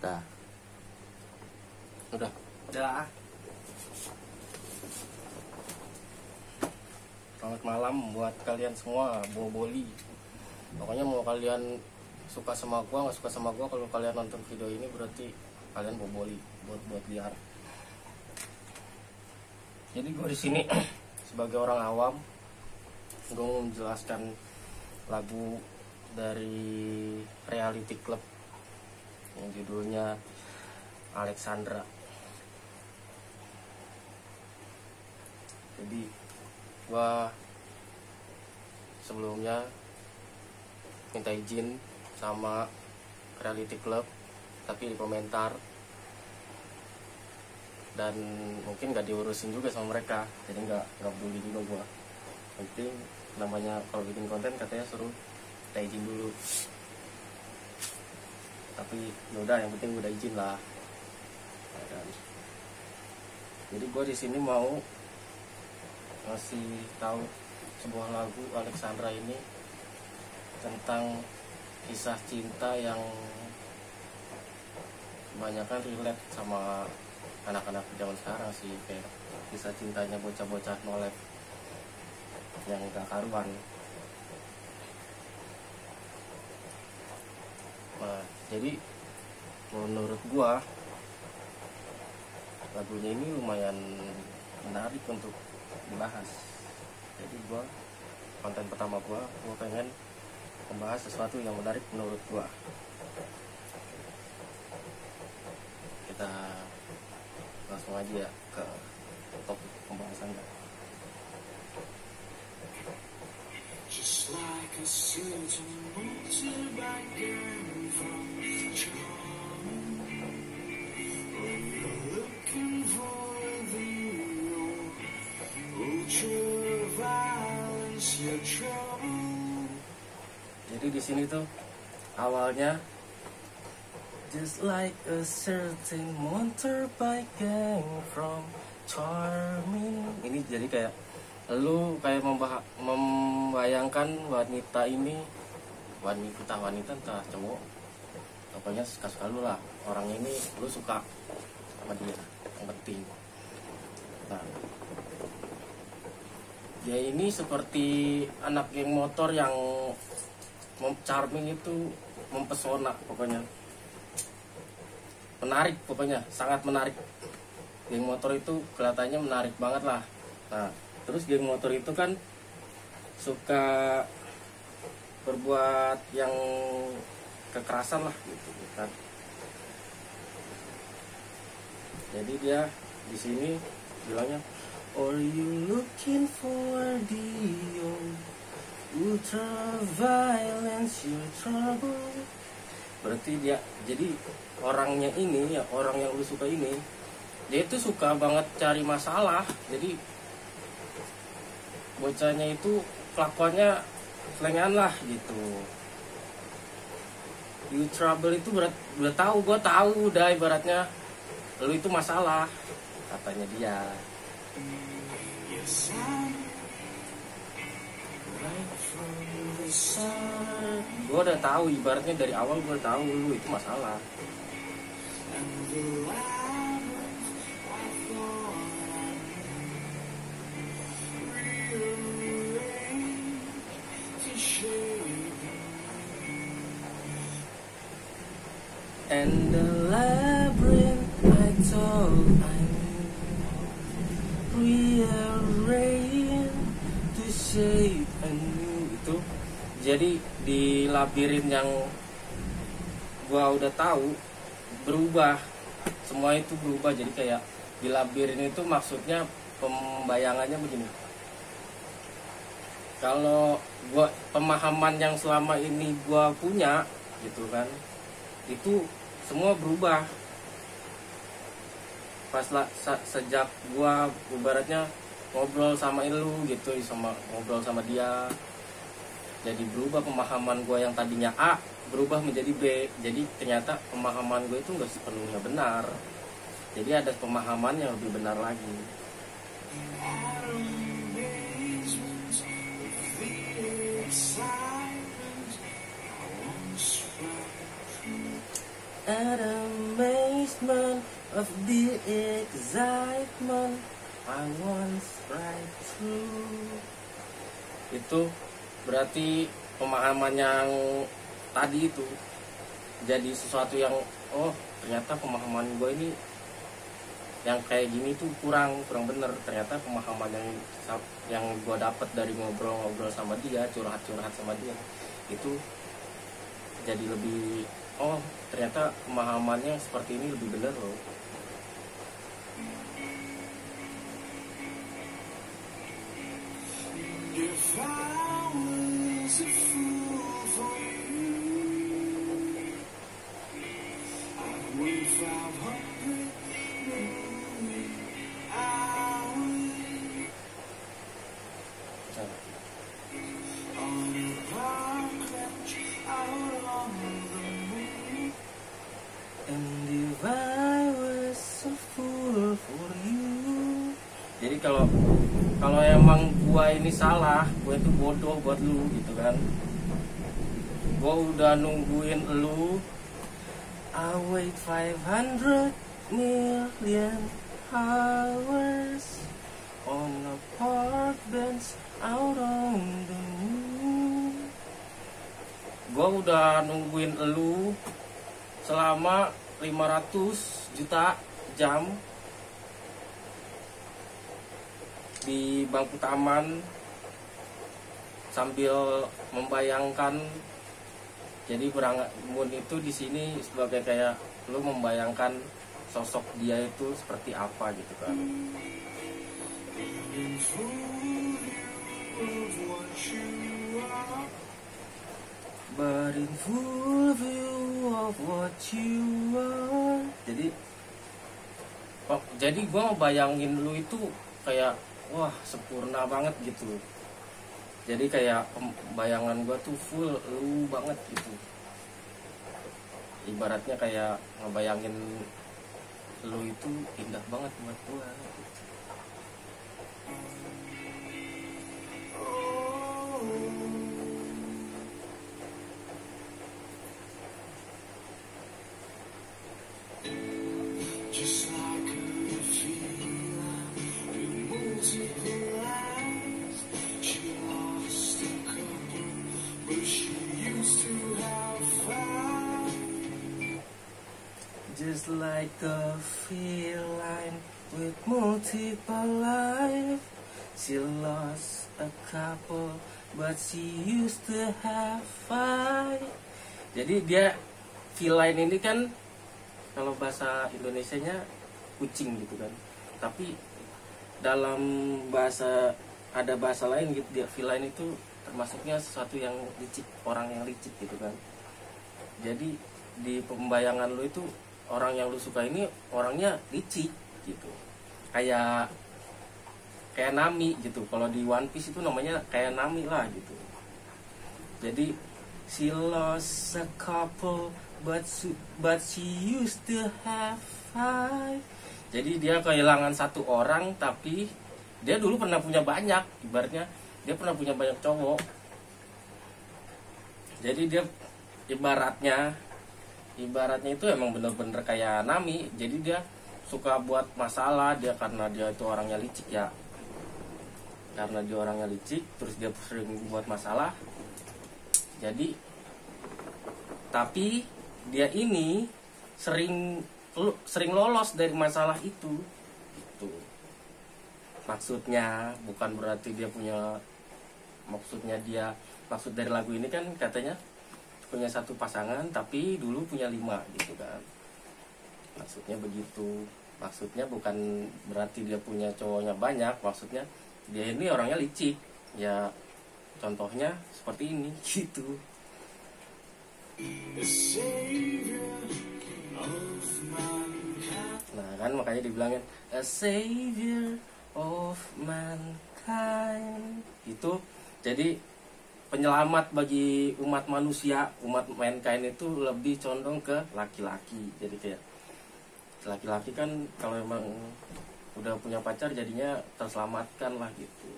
Dah. Udah. Dah. Selamat malam buat kalian semua, boboli. Pokoknya mau kalian suka sama gua, nggak suka sama gua, kalau kalian nonton video ini berarti kalian boboli, buat liar. Jadi gua di sini sebagai orang awam, gua mau menjelaskan lagu dari Reality Club yang judulnya Alexandra. Jadi gua sebelumnya minta izin sama Reality Club, tapi di komentar, dan mungkin gak diurusin juga sama mereka, jadi nggak peduli juga gua. Penting namanya kalau bikin konten katanya suruh minta izin dulu, tapi yaudah, yang penting udah izin lah. Jadi gue di sini mau ngasih tahu sebuah lagu Alexandra ini tentang kisah cinta yang kebanyakan relate sama anak-anak zaman sekarang sih, kayak kisah cintanya bocah-bocah nolep yang gak karuan. Nah, jadi menurut gua lagunya ini lumayan menarik untuk dibahas. Jadi gua, konten pertama gua pengen membahas sesuatu yang menarik menurut gua. Kita langsung aja ya ke topik pembahasannya. Just like a certain motorbike girl from Charm, when you're looking for the ultra-violence, your trouble. Jadi di sini tuh awalnya just like a certain motorbike gang from Charming. Ini jadi kayak lu kayak membayangkan wanita ini, wanita entah cowok, pokoknya suka lu lah, orang ini lu suka sama dia, yang penting. Nah, dia ini seperti anak geng motor yang charming, itu mempesona, pokoknya menarik, pokoknya sangat menarik. Geng motor itu kelihatannya menarik banget lah. Nah, terus geng motor itu kan suka berbuat yang kekerasan lah gitu kan. Jadi dia di sini bilangnya, "Are you looking for the ultra violence, your trouble?" Berarti dia, jadi orangnya ini ya, orang yang lu suka ini, dia itu suka banget cari masalah. Jadi bocahnya itu kelakuannya selengean lah gitu. You trouble itu udah tahu, gue tahu udah, ibaratnya lu itu masalah, katanya dia. Gue udah tahu, ibaratnya dari awal gue tahu lu itu masalah. And the labyrinth I told I rearrange to shape anew. Itu jadi di labirin yang gua udah tahu berubah, semua itu berubah. Jadi kayak di labirin itu maksudnya pembayangannya begini. Kalau gua, pemahaman yang selama ini gua punya gitu kan, itu semua berubah pas sejak gua ibaratnya ngobrol sama lu gitu, sama ngobrol sama dia. Jadi berubah pemahaman gua yang tadinya A berubah menjadi B. Jadi ternyata pemahaman gua itu nggak sepenuhnya benar, jadi ada pemahaman yang lebih benar lagi. and amazement of the excitement I once right through. Itu berarti pemahaman yang tadi itu jadi sesuatu yang, oh ternyata pemahaman gue ini yang kayak gini tuh kurang bener. Ternyata pemahaman yang gue dapet dari ngobrol-ngobrol sama dia, curhat-curhat sama dia, itu jadi lebih, oh ternyata pemahamannya seperti ini lebih bener loh. And if I was a fool for you. Jadi kalau emang gua ini salah, gua itu bodoh buat lu gitu kan. Gua udah nungguin lu. I wait 500 million hours on a park bench out on the moon. Gua udah nungguin lu selama 500 juta jam di bangku taman sambil membayangkan. Jadi Moon itu di sini sebagai kayak lu membayangkan sosok dia itu seperti apa gitu kan. But in full view of what you are. Jadi gue ngebayangin lu itu kayak wah sempurna banget gitu. Jadi kayak bayangan gue tuh full lu banget gitu. Ibaratnya kayak ngebayangin lu itu indah banget buat gue gitu. Just like a feline with multiple life, she lost a couple, but she used to have 5. Jadi dia feline ini kan kalau bahasa Indonesianya kucing gitu kan. Tapi dalam ada bahasa lain gitu, dia feline itu termasuknya sesuatu yang licik, orang yang licik gitu kan. Jadi di pembayangan lu itu orang yang lu suka ini orangnya licik gitu, kayak Nami gitu. Kalau di One Piece itu namanya kayak Nami lah gitu. Jadi she lost a couple but she used to have 5. Jadi dia kehilangan satu orang tapi dia dulu pernah punya banyak. Ibaratnya dia pernah punya banyak cowok. Jadi dia ibaratnya itu emang bener-bener kayak Nami. Jadi dia suka buat masalah, dia karena dia itu orangnya licik ya. Karena dia orangnya licik, terus dia sering buat masalah. Jadi tapi dia ini sering lolos dari masalah itu. Gitu. Maksudnya bukan berarti dia punya, maksud dari lagu ini kan katanya punya satu pasangan tapi dulu punya 5 gitu kan. Maksudnya begitu. Maksudnya bukan berarti dia punya cowoknya banyak, maksudnya dia ini orangnya licik. Ya contohnya seperti ini gitu. Nah kan makanya dibilangin a savior of mankind. Itu jadi penyelamat bagi umat manusia. Umat mankind itu lebih condong ke laki-laki. Jadi kayak laki-laki kan kalau memang udah punya pacar jadinya terselamatkan lah gitu.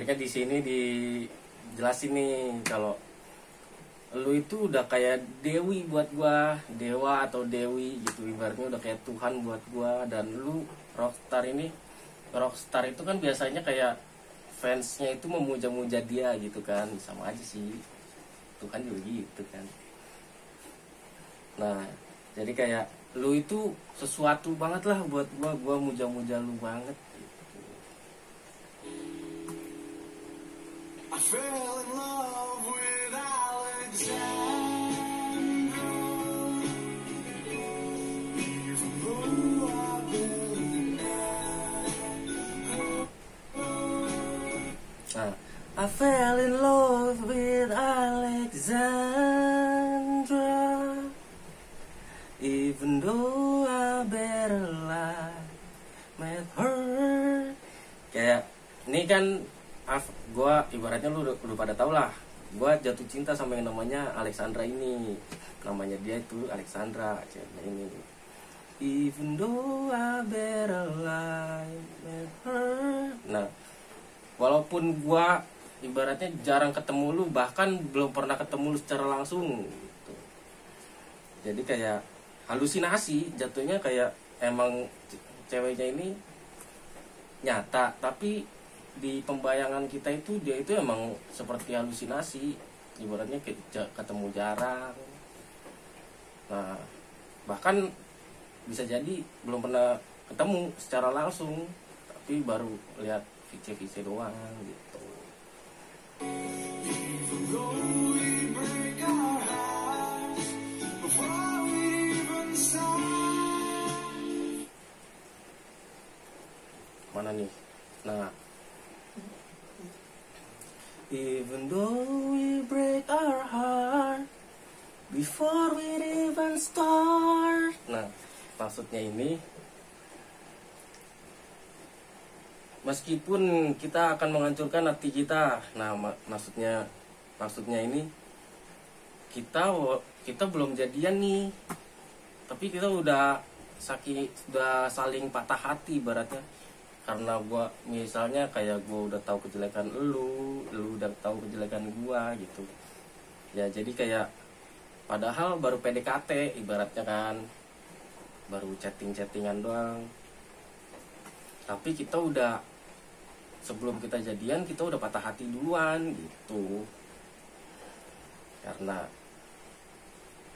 liriknya di sini dijelasin nih kalau lu itu udah kayak dewi buat gua, dewa atau dewi gitu, ibaratnya udah kayak Tuhan buat gua. Dan lu rockstar ini, rockstar itu kan biasanya kayak fansnya itu memuja-muja dia gitu kan, sama aja sih, Tuhan juga gitu kan. Nah jadi kayak lu itu sesuatu banget lah buat gua muja-muja lu banget gitu. I fell in love with Alexandra, even though I barely know. Nah, I fell in love with Alexandra, even though I better lie met her. Kayak ini kan gue ibaratnya lu udah pada tau lah, gue jatuh cinta sama yang namanya Alexandra ini. Namanya dia itu Alexandra ceweknya ini. Even though I better lie met her. Nah walaupun gue ibaratnya jarang ketemu lu, bahkan belum pernah ketemu lu secara langsung gitu. Jadi kayak halusinasi jatuhnya, kayak emang ceweknya ini nyata, tapi di pembayangan kita itu dia itu emang seperti halusinasi, ibaratnya ketemu jarang. Nah bahkan bisa jadi belum pernah ketemu secara langsung, tapi baru lihat VC doang gitu. Even though we break our hearts before we even start. Mana nih? Nah, even though we break our heart before we even start. Nah, maksudnya ini, meskipun kita akan menghancurkan hati kita. Nah, maksudnya ini kita belum jadian nih, tapi kita udah saling patah hati ibaratnya. Karena gua misalnya kayak gua udah tahu kejelekan lu udah tahu kejelekan gua gitu. Ya jadi kayak padahal baru PDKT ibaratnya kan, baru chattingan doang. Tapi kita udah, sebelum kita jadian kita udah patah hati duluan gitu. Karena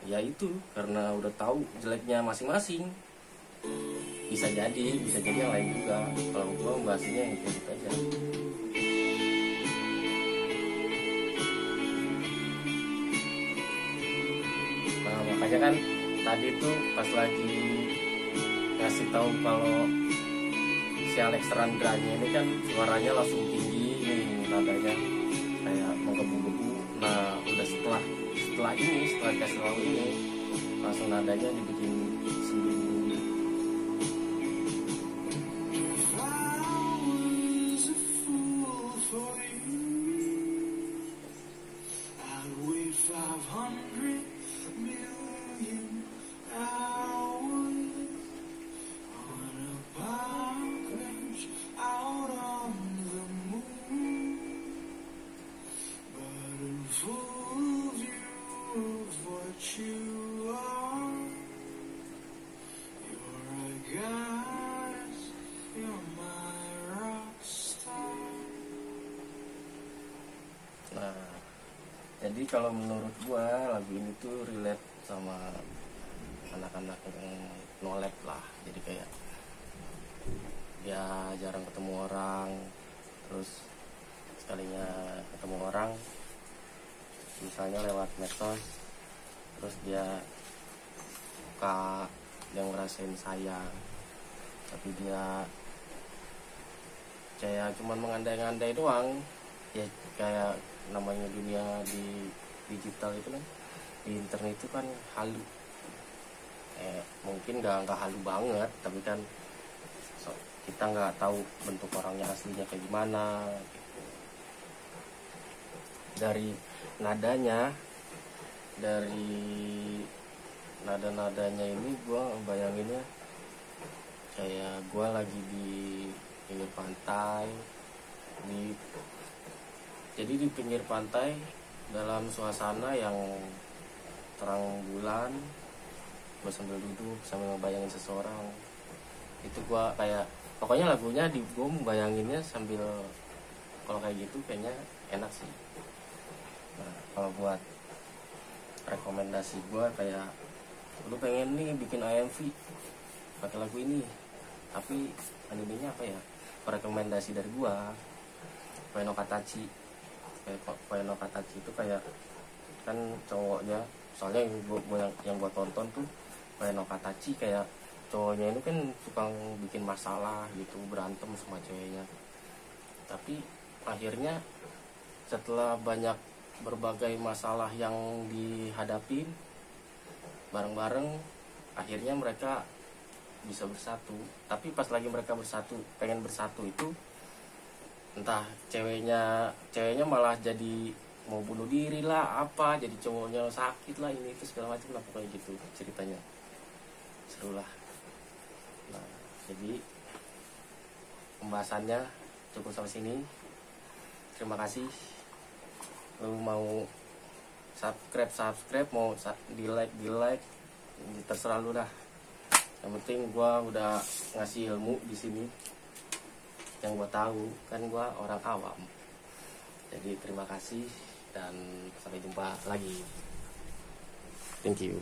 ya itu, karena udah tahu jeleknya masing-masing. Bisa jadi yang lain juga. Kalau gue membahasnya yang kayak gitu aja. Nah makanya kan tadi tuh pas lagi ngasih tahu kalau si Alexandra-nya ini kan suaranya langsung tinggi nih, nadanya kayak menggebu-gebu. Nah udah setelah kasih tahu ini langsung nadanya dibikin sendiri. Jadi kalau menurut gua lagu ini tuh relate sama anak-anak yang nolep lah. Jadi kayak dia jarang ketemu orang, terus sekalinya ketemu orang misalnya lewat medsos, terus dia suka, dia ngerasain sayang, tapi dia kayak cuman mengandai-andai doang. Ya kayak namanya dunia di digital itu kan, di internet itu kan halu, mungkin nggak halu banget, tapi kan kita nggak tahu bentuk orangnya aslinya kayak gimana gitu. Dari nadanya, dari nada-nadanya ini gue bayanginnya kayak gue lagi di pinggir pantai, di Jadi di pinggir pantai dalam suasana yang terang bulan, gue sambil duduk sambil ngebayangin seseorang. Itu gue kayak pokoknya lagunya di gue membayanginnya sambil, kalau kayak gitu kayaknya enak sih. Nah, kalau buat rekomendasi gue kayak lu pengen nih bikin AMV pakai lagu ini, tapi animenya apa ya, rekomendasi dari gue Koe no Katachi. Koe no Katachi itu kayak kan cowoknya, soalnya yang gua tonton tuh Koe no Katachi, kayak cowoknya itu kan suka bikin masalah gitu, berantem sama ceweknya, tapi akhirnya setelah banyak berbagai masalah yang dihadapin bareng-bareng, akhirnya mereka bisa bersatu. Tapi pas lagi mereka pengen bersatu itu, entah ceweknya malah jadi mau bunuh diri lah apa, jadi cowoknya sakit lah, ini itu segala macam lah, pokoknya gitu ceritanya. Seru lah. Nah, jadi pembahasannya cukup sampai sini. Terima kasih. Lu mau subscribe, mau di like, terserah lu dah. Yang penting gua udah ngasih ilmu di sini, yang gua tahu kan gua orang awam. Jadi terima kasih dan sampai jumpa lagi. Thank you.